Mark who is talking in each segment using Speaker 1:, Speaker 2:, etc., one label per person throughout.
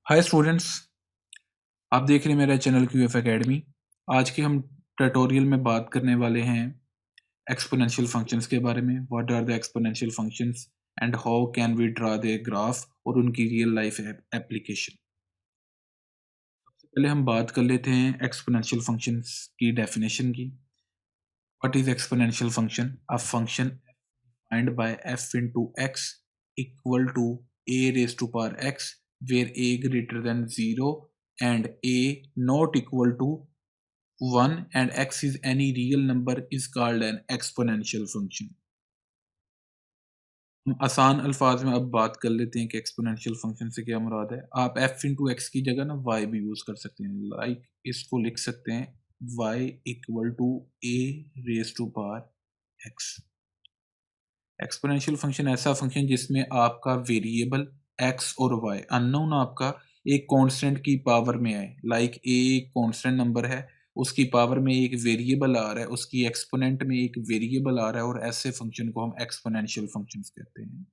Speaker 1: Hi students, आप देख रहे हैं मेरा चैनल क्यूएफ एकेडमी। आज के हम ट्यूटोरियल में बात करने वाले हैं एक्सपोनेंशियल फंक्शंस के बारे में। What are the exponential functions and how can we draw their graph और उनकी रियल लाइफ एप्लीकेशन। सबसे पहले हम बात कर लेते हैं एक्सपोनेंशियल फंक्शंस की डेफिनेशन की। What is exponential function? A function defined by f into x equal to a raised to power x where a greater than 0 and a not equal to 1 and x is any real number is called an exponential function। हम आसान अल्फाज में अब बात कर लेते हैं कि एक्सपोनेंशियल फंक्शन से क्या मुराद है। आप f इंटू एक्स की जगह ना y भी यूज कर सकते हैं। लाइक इसको लिख सकते हैं y equal to a raise to power x। Exponential function ऐसा फंक्शन जिसमें आपका वेरिएबल x और y अननोन आपका एक कांस्टेंट की पावर में आए। लाइक a एक कांस्टेंट नंबर है, उसकी पावर में एक वेरिएबल आ रहा है, उसकी एक्सपोनेंट में एक वेरिएबल आ रहा है और ऐसे फंक्शन को हम एक्सपोनेंशियल फंक्शंस कहते हैं।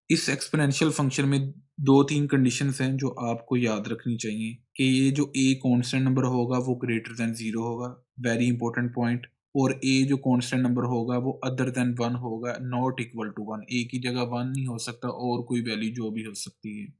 Speaker 1: इस एक्सपोनेंशियल फंक्शन में 2-3 कंडीशंस हैं जो आपको याद रखनी चाहिए कि ये जो a कांस्टेंट नंबर होगा वो ग्रेटर देन 0 होगा, वेरी इंपॉर्टेंट पॉइंट। और a जो कांस्टेंट नंबर होगा वो अदर देन 1 होगा, नॉट इक्वल टू 1। a की जगह 1 नहीं हो सकता और कोई वैल्यू जो भी हो सकती है।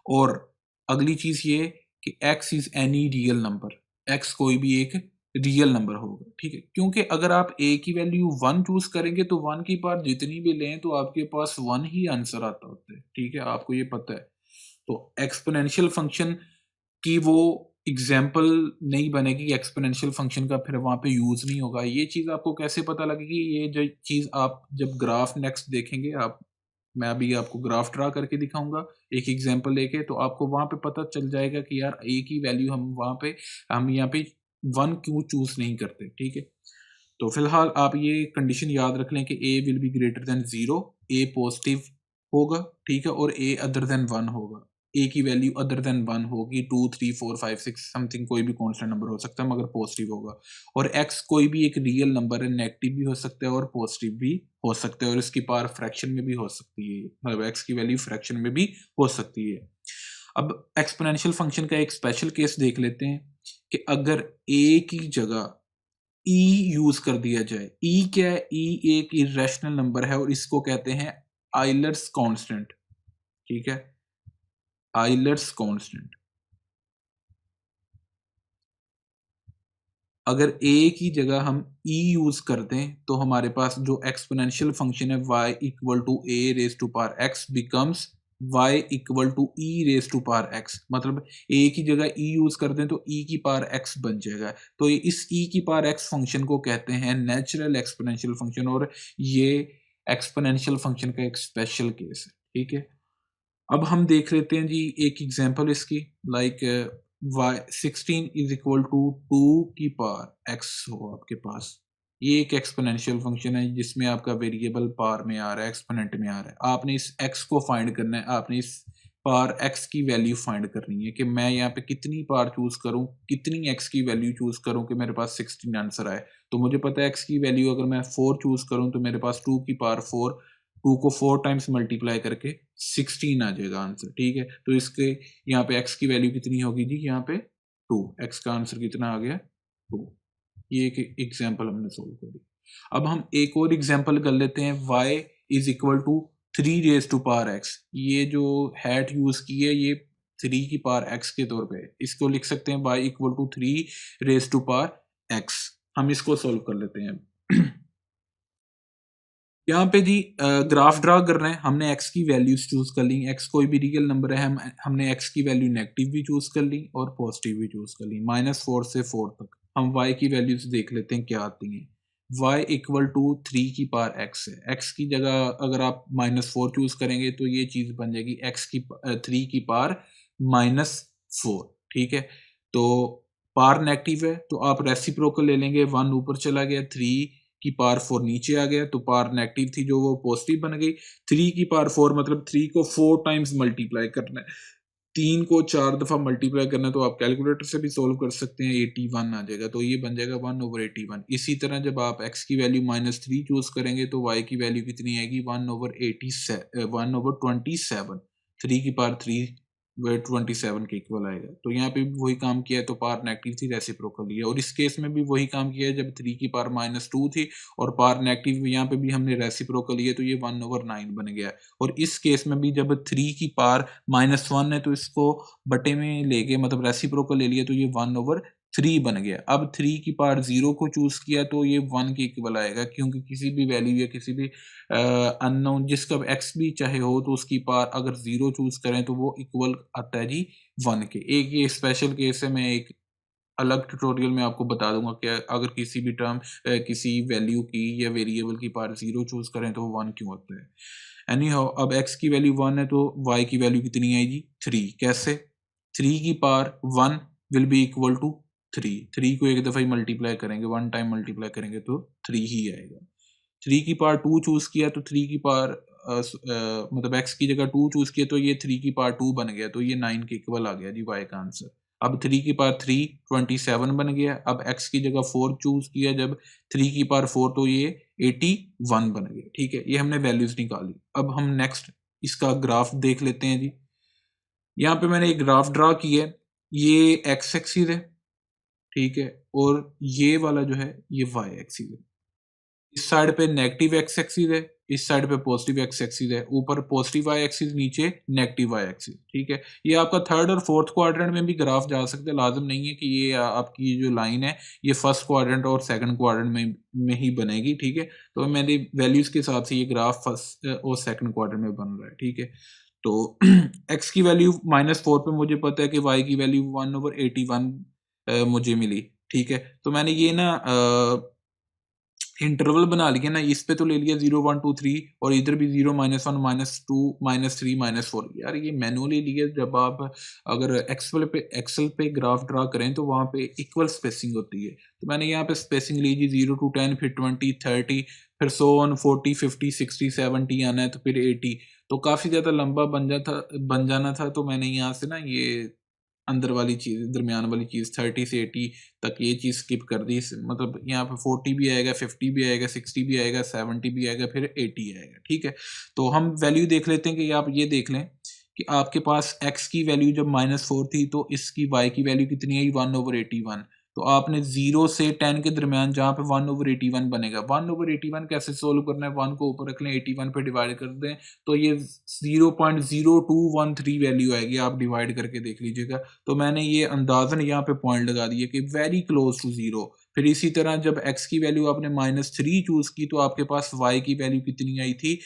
Speaker 1: और अगली चीज ये कि x is any real number, x कोई भी एक रियल नंबर होगा, ठीक है। क्योंकि अगर आप a की वैल्यू 1 चूज करेंगे तो 1 की पावर जितनी भी लें तो आपके पास 1 ही आंसर आता होता है, ठीक है, आपको ये पता है। तो एक्सपोनेंशियल फंक्शन की वो एग्जाम्पल नहीं बनेगी, एक्सपोनेंशियल फंक्शन का फिर वहां पे यूज नहीं होगा। ये चीज आपको कैसे पता लगेगी? ये जो चीज आप जब ग्राफ नेक्स्ट देखेंगे, आप मैं अभी आपको ग्राफ ड्रा करके दिखाऊंगा एक एग्जांपल लेके, तो आपको वहां पे पता चल जाएगा कि यार ए की वैल्यू हम यहाँ पे 1 क्यों चूज नहीं करते, ठीक है। तो फिलहाल आप ये कंडीशन याद रख लें कि a will be greater than 0, a positive होगा, ठीक है, और ए अदर देन 1 होगा। ए की वैल्यू अदर देन 1 होगी, 2 3 4 5 6 समथिंग कोई भी कांस्टेंट नंबर हो सकता है मगर पॉजिटिव होगा। और x कोई भी एक रियल नंबर है, नेगेटिव भी हो सकता है और पॉजिटिव भी हो सकता है और इसकी पावर फ्रैक्शन में भी हो सकती है, मतलब x की वैल्यू फ्रैक्शन में भी हो सकती है। अब एक्सपोनेंशियल फंक्शन का एक स्पेशल केस देख लेते हैं कि अगर a की जगह e यूज कर दिया जाए। e क्या है? e एक इरेशनल नंबर है और इसको कहते हैं आइलर्स कांस्टेंट, ठीक है, आइलर्स कांस्टेंट। अगर a की जगह हम e यूज कर दें तो हमारे पास जो एक्सपोनेंशियल फंक्शन है y equal to a raise to power x becomes y equal to e raise to power x। मतलब a की जगह e यूज कर दें तो e की पावर x बन जाएगा। तो इस e की पावर x फंक्शन को कहते हैं नेचुरल एक्सपोनेंशियल फंक्शन और ये एक्सपोनेंशियल फंक्शन का एक स्पेशल केस है, ठीक है। अब हम देख लेते हैं जी एक एग्जांपल इसकी। Like y 16 is equal to 2 की पावर x हो आपके पास। ये एक एक्सपोनेंशियल फंक्शन है जिसमें आपका वेरिएबल पावर में आ रहा है, एक्सपोनेंट में आ रहा है। आपने इस x को फाइंड करना है, आपने इस पावर x की वैल्यू फाइंड करनी है कि मैं यहाँ पे कितनी पावर चूज करूं, कितनी x की वैल्यू चूज करूं कि मेरे पास 16 आंसर आए। तो मुझे पता है x की वैल्यू अगर मैं 4 चूज करूं तो मेरे पास 2 की पावर 4, 2 को 4 टाइम्स मल्टीप्लाई करके 16 आ जाएगा आंसर, ठीक है। तो इसके यहाँ पे x की वैल्यू कितनी होगी जी? यहाँ पे 2, x का आंसर कितना आ गया? 2। ये एक एग्जांपल हमने सोल्व कर दी। अब हम एक और एग्जांपल कर लेते हैं। y is equal to 3 raise to power x। ये जो हैट यूज की है ये 3 की पावर x के तौर पे, इसको लिख सकते हैं y equal to 3 raise to power x। हम इसको सोल्व कर लेते हैं। यहाँ पे जी ग्राफ ड्रा कर रहे हैं, हमने x की वैल्यूज चूज कर ली। x कोई भी रियल नंबर है, हमने x की वैल्यू नेगेटिव भी चूज कर ली और पॉजिटिव भी चूज कर ली, -4 से 4 तक। हम y की वैल्यूज देख लेते हैं क्या आती हैं। y इक्वल टू 3 की पावर x है। x की जगह अगर आप -4 चूज करेंगे तो ये चीज बन जाएगी 3 की पावर -4, ठीक है। तो पावर नेगेटिव है तो आप रेसिप्रोकल ले लेंगे, 1 ऊपर चला गया, 3 की पावर 4 नीचे आ गया, तो पावर नेगेटिव थी जो वो पॉजिटिव बन गई। 3 की पावर 4 मतलब 3 को 4 टाइम्स मल्टीप्लाई करना है, 3 को 4 दफा मल्टीप्लाई करना है, तो आप कैलकुलेटर से भी सोल्व कर सकते हैं, 81 आ जाएगा। तो ये बन जाएगा 1/81। इसी तरह जब आप x की वैल्यू -3 चूज करेंगे तो y की वैल्यू कितनी आएगी? 1/27। 3 की पावर 3 वह 27 के इक्वल आएगा। तो यहाँ पे भी वही काम किया है, तो पावर नेगेटिव थी, रेसिप्रोकल लिया, और इस केस में भी वही काम किया है जब 3 की पावर -2 थी और पावर नेगेटिव, यहाँ पे भी हमने रेसिप्रोकल लिया, तो ये 1/9 बन गया। और इस केस में भी जब 3 की पावर -1 है तो इसको बटे में लेके मतलब रेसिप्रोकल ले लिया, तो ये 1/3 बन गया। अब 3 की पावर 0 को चूज़ किया तो ये 1 के इक्वल आएगा, क्योंकि किसी भी वैल्यू या किसी भी अननोन जिसका x भी चाहे हो तो उसकी पावर अगर 0 चूज़ करें तो वो इक्वल आता है जी 1 के। एक ये स्पेशल केस है, मैं एक अलग ट्यूटोरियल में आपको बता दूँगा कि अगर किसी भी टर्म किसी वैल्यू की या वेरिएबल की पावर 0 चूज़ करें तो वो 1 क्यों होता है। एनी हाउ अब x की वैल्यू 1 है तो y की वैल्यू कितनी आएगी 3। कैसे? 3 की power 1 will be equal to 3। 3 को एक दफ़ा ही मल्टीप्लाई करेंगे, 1 टाइम मल्टीप्लाई करेंगे तो 3 ही आएगा। 3 की पावर 2 चूज़ किया तो 3 की पावर मतलब x की जगह 2 चूज़ किया तो ये 3 की पावर 2 बन गया, तो ये 9 के इक्वल आ गया जी y का आंसर। अब 3 की पावर 3 27 बन गया। अब x की जगह 4 चूज़ किया जब 3 की पावर 4 तो ये 81 बन गया, ठीक है? ये हमने वैल्यूज़ निकाली। अब हम नेक्स्ट इसका ग्राफ देख लेते हैं जी। यहाँ पे मैंने एक ग्राफ ड्रा की है, ये x एक्सिस है, ठीक है? और ये वाला जो है ये y एक्सिस है। इस साइड पे नेगेटिव एक्स एक्सिस है, इस साइड पे पॉजिटिव एक्स एक्सिस है, ऊपर पॉजिटिव वाई एक्सिस, नीचे नेगेटिव वाई एक्सिस, ठीक है? ये आपका थर्ड और फोर्थ क्वाड्रेंट में भी ग्राफ जा सकते हैं, लाजिम नहीं है कि ये आपकी जो लाइन है ये फर्स्ट क्वाड्रेंट और सेकंड क्वाड्रेंट में ही बनेगी, ठीक है? तो मेरी वैल्यूज के हिसाब से ये ग्राफ फर्स्ट और सेकंड क्वाड्रेंट में बन रहा है, ठीक है? तो x की वैल्यू -4 पे मुझे पता है कि y की वैल्यू 1/81 मुझे मिली, ठीक है? तो मैंने ये ना इंटरवल बना लिया ना, इस पे तो ले लिया 0 1 2 3 और इधर भी 0 -1 -2 -3 -4। यार ये मैनुअली लिया, जब आप अगर एक्सेल पे ग्राफ ड्रा करें तो वहाँ पे इक्वल स्पेसिंग होती है। तो मैंने यहाँ पे स्पेसिंग ली जी 0 to 10, फिर 20 30, फिर सो ऑन 40 50 60 70 आना है, तो फिर 80। तो काफ़ी ज़्यादा लंबा बन जाना था, तो मैंने यहाँ से ना ये अंदर वाली चीज़, दरमियान वाली चीज़ 30 से 80 तक ये चीज़ स्किप कर दी। मतलब यहाँ पे 40 भी आएगा, 50 भी आएगा, 60 भी आएगा, 70 भी आएगा, फिर 80 आएगा, ठीक है? तो हम वैल्यू देख लेते हैं कि आप ये देख लें कि आपके पास x की वैल्यू जब -4 थी तो इसकी y की वैल्यू कितनी आई 1/81। तो आपने 0 से 10 के दरमियान जहाँ पे 1/81 बनेगा, 1/81 कैसे सोल्व करना है, 1 को ऊपर रख लें, 81 पे डिवाइड कर दें, तो ये 0.0213 वैल्यू आएगी, आप डिवाइड करके देख लीजिएगा। तो मैंने ये अंदाज़न यहाँ पे पॉइंट लगा दिया कि वेरी क्लोज टू 0। फिर इसी तरह जब x की वैल्यू आपने -3 चूज़ की तो आपके पास y की वैल्यू कितनी आई थी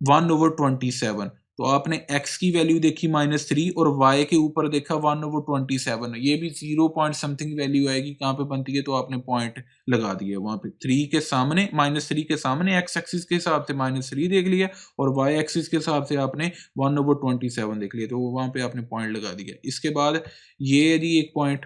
Speaker 1: 1/27। तो आपने x की वैल्यू देखी -3 और y के ऊपर देखा 1/27। ये भी 0 पॉइंट समथिंग वैल्यू आएगी, कहाँ पे बनती है, तो आपने पॉइंट लगा दिया वहाँ पे 3 के सामने, -3 के सामने x एक्सिस के हिसाब से -3 देख लिया और y एक्सिस के हिसाब से आपने 1/27 देख लिया, तो वहाँ पे आपने पॉइंट लगा दिया। इसके बाद ये है जी एक पॉइंट,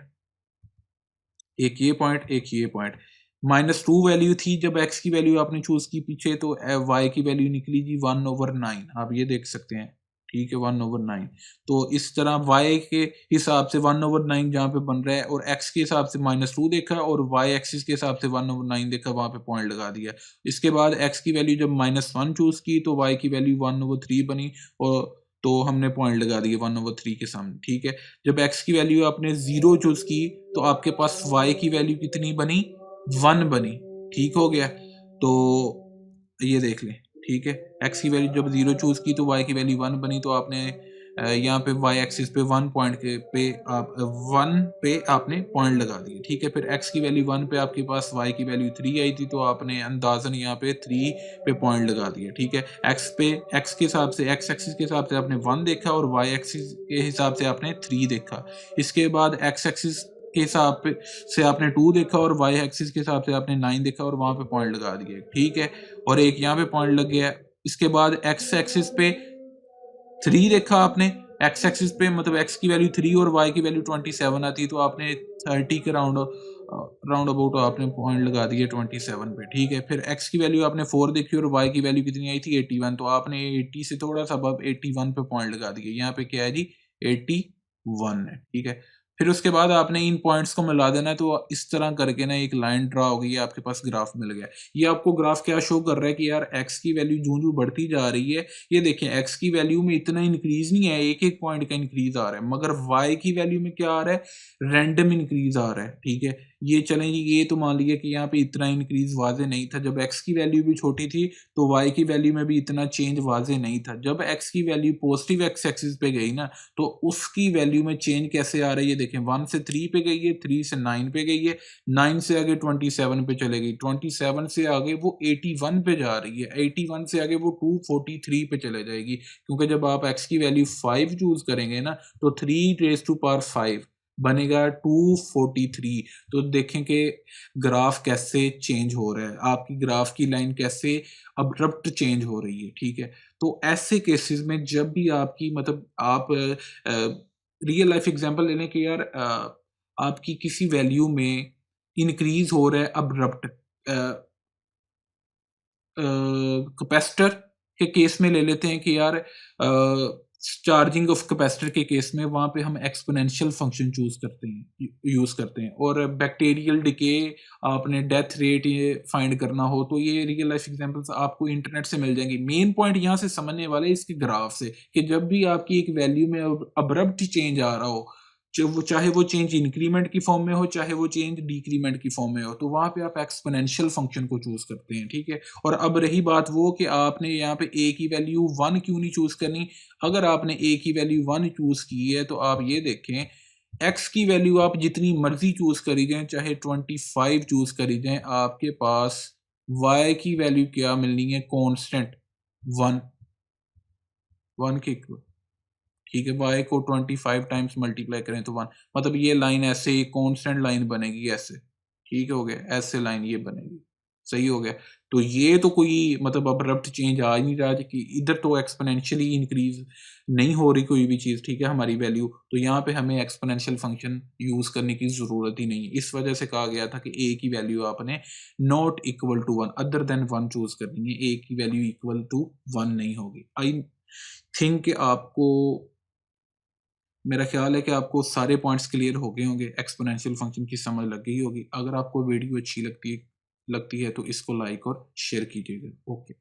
Speaker 1: एक ये पॉइंट, एक ये पॉइंट। -2 वैल्यू थी जब x की वैल्यू आपने चूज़ की पीछे, तो y की वैल्यू निकली जी 1/9। आप ये देख सकते हैं, ठीक है, 1/9। तो इस तरह y के हिसाब से 1/9 जहाँ पे बन रहा है और x के हिसाब से -2 देखा और y एक्सिस के हिसाब से 1/9 देखा, वहाँ पे पॉइंट लगा दिया। इसके बाद x की वैल्यू जब -1 चूज़ की तो y की वैल्यू 1/3 बनी और तो हमने पॉइंट लगा दिए 1/3 के सामने, ठीक है। जब x की वैल्यू आपने 0 चूज़ की तो आपके पास y की वैल्यू कितनी बनी 1 बनी, ठीक हो गया। तो ये देख लें, ठीक है। x की वैल्यू जब 0 चूज़ की तो y की वैल्यू 1 बनी, तो आपने यहाँ पे y एक्सिस पे 1 पॉइंट के पे आप 1 पे आपने पॉइंट लगा दिए, ठीक है। फिर x की वैल्यू 1 पे आपके पास y की वैल्यू 3 आई थी, तो आपने अंदाज़न यहाँ पे 3 पे पॉइंट लगा दिया, ठीक है। x के हिसाब से, x एक्सिस के हिसाब से आपने 1 देखा और y एक्सिस के हिसाब से आपने 3 देखा। इसके बाद x एक्सिस के हिसाब पे से आपने 2 देखा और y एक्सिस के हिसाब से आपने 9 देखा और वहाँ पे पॉइंट लगा दिए, ठीक है। और एक यहाँ पे पॉइंट लग गया। इसके बाद x एक्सिस पे 3 देखा आपने, x एक्सिस पे मतलब x की वैल्यू 3 और y की वैल्यू 27 आती है, तो आपने 30 के राउंड अबाउट आपने पॉइंट लगा दिए 27 पे, ठीक है। फिर x की वैल्यू आपने 4 देखी और y की वैल्यू कितनी आई थी 81, तो आपने 80 से थोड़ा सा अब 81 पे पॉइंट लगा दिए। यहाँ पे क्या है जी 81 है, ठीक है। फिर उसके बाद आपने इन पॉइंट्स को मिला देना है, तो इस तरह करके ना एक लाइन ड्रा हो गई है, आपके पास ग्राफ मिल गया। ये आपको ग्राफ क्या शो कर रहा है कि यार x की वैल्यू जो-जो बढ़ती जा रही है, ये देखें x की वैल्यू में इतना इंक्रीज़ नहीं है, एक-एक पॉइंट का इंक्रीज़ आ रहा है, मगर y की वैल्यू में क्या आ रहा है, रैंडम इंक्रीज़ आ रहा है, ठीक है? ये चलें जी, ये तो मान लीजिए कि यहाँ पे इतना इंक्रीज़ वाज़ेह नहीं था, जब x की वैल्यू भी छोटी थी, तो y की वैल्यू में भी इतना चेंज वाज़ेह नहीं था। जब x की वैल्यू पॉजिटिव x एक्सिस पे गई ना, तो उसकी वैल्यू में चेंज कैसे आ रही है, देखें 1 से 3 पे गई है, 3 से 9 पे गई है, 9 से आगे 27 पे चले गई, 27 से आगे वो 81 पे जा रही है, 81 से आगे वो 243 पे चले जाएगी, क्योंकि जब आप x की वैल्यू 5 चूज़ करेंगे ना, तो 3 रेज़ टू पावर 5 बनेगा 243। तो देखें कि ग्राफ कैसे चेंज हो रहा है, आपकी ग्राफ की लाइन कैसे अब्रप्ट चेंज हो रही है, ठीक है? तो ऐसे केसेस में जब भी आपकी मतलब आप रियल लाइफ एग्जांपल ले लें कि यार आपकी किसी वैल्यू में इंक्रीज हो रहा है अब्रप्ट कैपेसिटर के केस में ले लेते हैं कि यार चार्जिंग ऑफ कैपेसिटर के केस में वहाँ पे हम एक्सपोनेंशियल फंक्शन चूज़ करते हैं, यूज़ करते हैं, और बैक्टीरियल डिके आपने डेथ रेट ये फाइंड करना हो तो ये रियल लाइफ एग्जांपल्स आपको इंटरनेट से मिल जाएंगी। मेन पॉइंट यहाँ से समझने वाले इसके ग्राफ से कि जब भी आपकी एक वैल्यू में अब्रप्ट चेंज आ रहा हो, चाहे वो चेंज इंक्रीमेंट की फॉर्म में हो, चाहे वो चेंज डिक्रीमेंट की फॉर्म में हो, तो वहाँ पे आप एक्सपोनेंशियल फंक्शन को चूज़ करते हैं, ठीक है? और अब रही बात वो कि आपने यहाँ पे a की वैल्यू 1 क्यों नहीं चूज़ करनी? अगर आपने a की वैल्यू 1 चूज़ की है, तो आप ये देखें, x की वैल्यू आप जितनी मर्ज़ी चूज़ करी जाएँ, चाहे 25 चूज़ करी जाएँ, आपके पास y की वैल्यू क्या मिलनी है? कांस्टेंट 1, 1 के इक्वल। ठीक है, y को 25 टाइम्स मल्टीप्लाई करें तो 1, मतलब ये लाइन ऐसे ही कांस्टेंट लाइन बनेगी ऐसे, ठीक हो गया? ऐसे लाइन ये बनेगी, सही हो गया? तो ये तो कोई मतलब अब्रप्ट चेंज आ ही नहीं रहा कि इधर तो एक्सपोनेंशियली इंक्रीज़ नहीं हो रही कोई भी चीज़, ठीक है, हमारी वैल्यू, तो यहाँ पे हमें एक्सपोनेंशियल फंक्शन यूज़ करने की ज़रूरत ही नहीं है। इस वजह से कहा गया था कि a की वैल्यू आपने not equal to 1 other than 1 choose करनी है, a की वैल्यू इक्वल टू 1 नहीं होगी। आई थिंक कि आपको मेरा ख्याल है कि आपको सारे पॉइंट्स क्लियर हो गए होंगे, एक्सपोनेंशियल फंक्शन की समझ लग गई होगी। अगर आपको वीडियो अच्छी लगती है तो इसको लाइक और शेयर कीजिएगा। ओके।